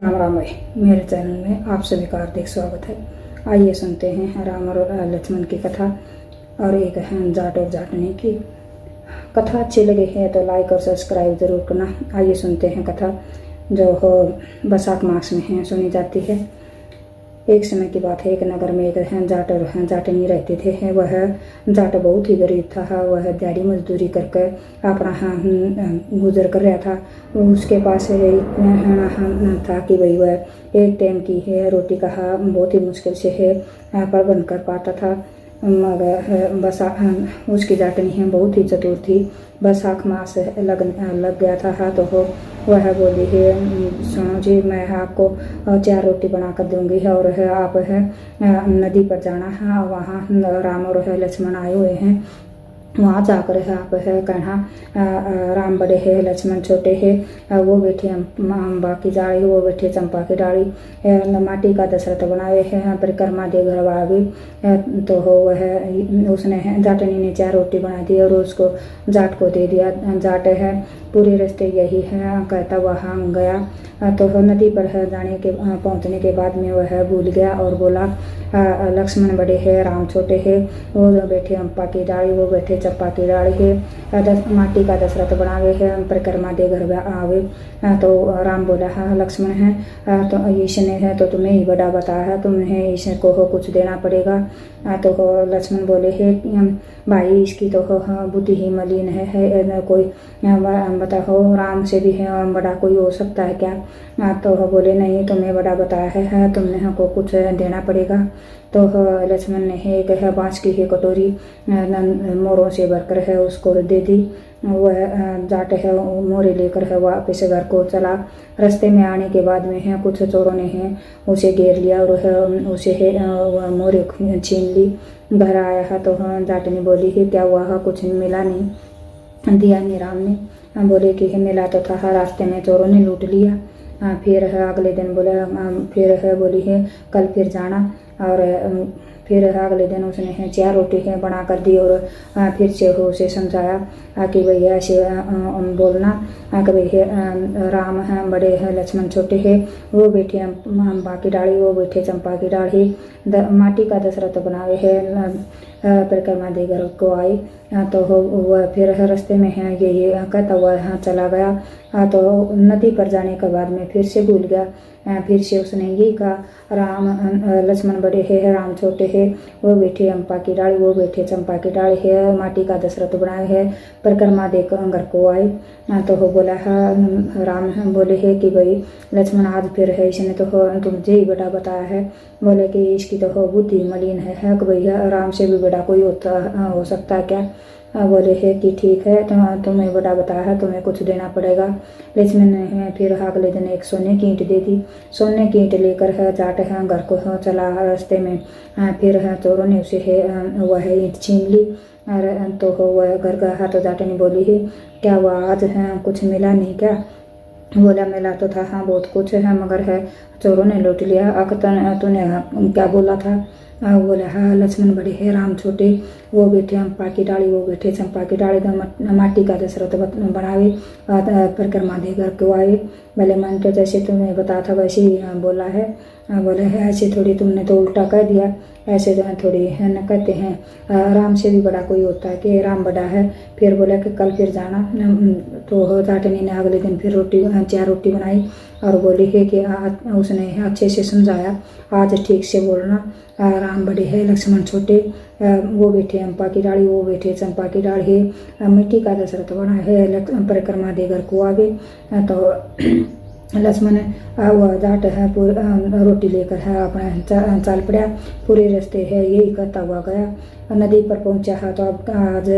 राम राम भाई, मेरे चैनल में आप सभी का हार्दिक स्वागत है। आइए सुनते हैं राम और लक्ष्मण की कथा और एक है जाट और जाटनी की कथा। अच्छी लगी है तो लाइक और सब्सक्राइब जरूर करना। आइए सुनते हैं कथा जो हो बैसाख मास में है सुनी जाती है। एक समय की बात है, एक नगर में एक जाट और जाटनी रहते थे। वह जाट बहुत ही गरीब था। वह दिहाड़ी मजदूरी करके अपना गुजर कर रहा था। उसके पास इतना था कि भाई वह एक टाइम की है रोटी का बहुत ही मुश्किल से है प्रबंध कर पाता था। मगर उसकी जाटनी है बहुत ही चतुर थी। बैसाख मास लग गया था तो वह बोली है, सुनो जी, मैं आपको 4 रोटी बना कर दूंगी और आप नदी पर जाना है। वहाँ राम और लक्ष्मण आए हुए हैं। वहाँ जाकर आप कहना राम बड़े है, लक्ष्मण छोटे है। वो बैठे अम्बा की डाली, वो बैठे चंपा की डाली। माटी का दशरथ बनाए हैं, परिक्रमा दे घर भी। तो वह उसने जाटनी ने 4 रोटी बना दी और उसको जाट को दे दिया। जाट है पूरे रास्ते यही है कहता वहाँ गया। तो नदी पर पहुँचने के बाद में वह भूल गया और बोला लक्ष्मण बड़े है, राम छोटे है। वो बैठे अम्पा की डाली, वो बैठे चप्पा की डाली है। माटी का दशरथ बनावे है, परिक्रमा दे घर आवे। तो राम बोला हाँ लक्ष्मण है तो ईश ने है तो तुम्हें ही बड़ा बताया है, तुम्हें ईश को कुछ देना पड़ेगा। तो लक्ष्मण बोले है भाई इसकी तो बुद्धि ही मलिन है कोई बताओ राम से भी है बड़ा कोई हो सकता है क्या। तो बोले नहीं, तुम्हें बड़ा बताया है तुमने हमको कुछ देना पड़ेगा। तो लक्ष्मण ने एक बाँस की है कटोरी मोरों से भरकर है उसको दे दी। वह जाट है मोरे लेकर है वापस घर को चला। रास्ते में आने के बाद में है कुछ चोरों ने है उसे घेर लिया और उसे है मोरे छीन ली। घर आया है तो जाटनी बोली है क्या हुआ, कुछ मिला नहीं, दिया नहीं राम ने। बोले कि मिला तो था, रास्ते में चोरों ने लूट लिया। फिर है अगले दिन बोला फिर है बोली है कल फिर जाना। और फिर अगले दिन उसने 4 रोटी है बना कर दी और फिर से उसे समझाया कि भैया ऐसे बोलना कि भैया राम हैं बड़े हैं, लक्ष्मण छोटे हैं। वो बैठे अम्बा की डाली, वो बैठे चंपा की डाली। माटी का दशरथ बनावे है, परिक्रमा दे घर को आए। तो वह फिर रास्ते में है ये कहता हुआ यहाँ चला गया। तो नदी पर जाने के बाद में फिर से भूल गया। फिर से उसने ये कहा राम लक्ष्मण बड़े है, राम छोटे है। वो बैठे अम्पा की डाली, वो बैठे चंपा की डाली है। माटी का दशरथ बनाए है, परिक्रमा दे घर को आए। तो वो बोला राम बोले है कि भाई लक्ष्मण आज फिर है इसने तो तुमसे ही बड़ा बताया है। बोले कि इसकी तो बुद्धि मलिन है कि भैया राम से भी बड़ा कोई हो सकता है क्या। बोले है कि ठीक है तो तुम्हें बड़ा बताया है, तुम्हें कुछ देना पड़ेगा। लक्ष्मण ने फिर अगले दिन एक सोने की ईंट दे दी। सोने की ईंट लेकर है जाट है घर को चला। रास्ते में फिर है चोरों ने उसे है वह ईंट छीन ली। तो वह घर गया तो जाटनी बोली है क्या हुआ आज है कुछ मिला नहीं क्या। बोला मिला तो था हाँ बहुत कुछ है मगर है चोरों ने लूट लिया। तूने क्या बोला था। बोला हाँ लक्ष्मण बड़े है, राम छोटे। वो बैठे अम्पा की डाली, वो बैठे चंपा की डाली। माटी का दशरथ बनावे, परिक्रमा दे घर को आए। भले मन के जैसे तुम्हें बताया था वैसे ही बोला है। बोले है ऐसे थोड़ी, तुमने तो उल्टा कह दिया, ऐसे थोड़ी है न कहते हैं राम से भी बड़ा कोई होता है कि राम बड़ा है। फिर बोला कि कल फिर जाना। तो जाटनी ने अगले दिन फिर 4 रोटी बनाई और बोली है कि उसने अच्छे से समझाया आज ठीक से बोलना, राम बड़े है, लक्ष्मण छोटे। वो बैठे अम्पा की डाली, वो बैठे चंपा की डाली है। मिट्टी का दशरथ बना है, परिक्रमा दे घर को आवे। तो लक्ष्मण वह जाट है रोटी लेकर है अपना चाल पड़ा। पूरे रास्ते है यही कहता हुआ गया। नदी पर पहुंचा है तो अब आज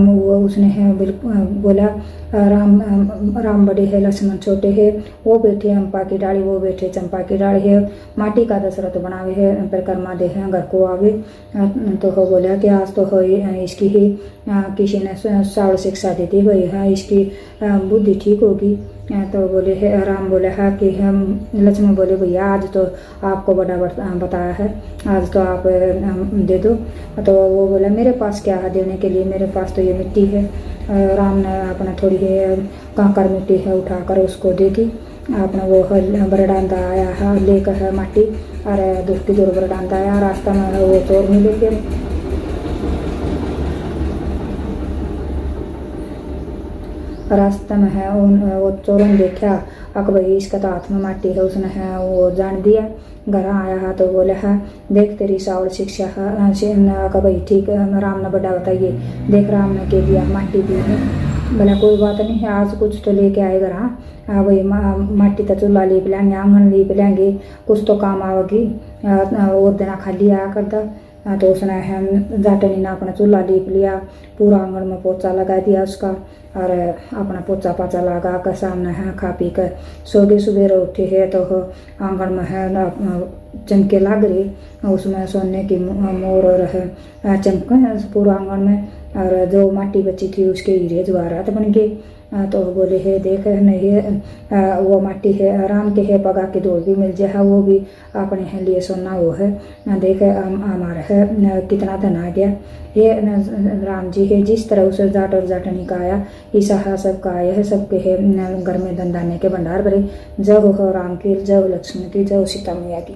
वो उसने है बोला राम बड़े है, लक्ष्मण छोटे है। वो बैठे अम्पा की डाली, वो बैठे चंपा की डाली है। माटी का दशरथ बनावे है, परिक्रमा दे है घर को आवे। तो हो बोला कि आज तो हो इसकी ही किसी ने साड़ शिक्षा दी थी भाई है इसकी बुद्धि ठीक होगी। तो बोले है राम बोले है कि हम लक्ष्मण बोले भैया आज तो आपको बड़ा बताया है, आज तो आप दे दो। तो वो बोला मेरे पास क्या है देने के लिए, मेरे पास तो ये मिट्टी है। राम ने अपना थोड़ी है कांकर मिट्टी है उठाकर उसको दे दी। आपने वो बरडांदा आया है लेकर है माटी और दूर की दूर बरडांदा आया। रास्ता में वो चोर मिले के रास्ते में है वो चोरों ने देखा अक भाई इसका तो हाथ में माटी है। उसने है वो जान दिया घर आया है तो बोले है देख तेरी सावल शिक्षा है का भाई ठीक है राम ने बड़ा बताइए देख राम ने के दिया माटी दी है। बोला कोई बात नहीं है आज कुछ तो लेके आएगा। हाँ भाई माटी का चूल्हा लीप लेंगे आंगन लीप लेंगे कुछ तो काम आवेगी और दिन खाली आया करता। तो उसने हम जाटनी ने अपना चूल्हा लीप लिया पूरा आंगन में पोचा लगा दिया उसका और अपना पोचा पाचा लगा कर सामने है खा पी कर सो गए। सुबह उठे है तो आंगन में है चमके लग रही उसमें सोने की मोर और है चमके पूरा आंगन में और जो माटी बची थी उसके हीरे जवाहरात बन गए। तो बोले है देख नहीं वो माटी है राम के है पगा के दौड़ भी मिल जाए वो भी अपने है लिए सोना वो है देख हमारा है कितना धन आ गया। ये राम जी है जिस तरह उसे जाट और जाटनी का आया ईसा सबका आया है सबके है घर में धन धान्य के भंडार भरे। जय हो राम की जय हो लक्ष्मण की जय हो सीता मैया की।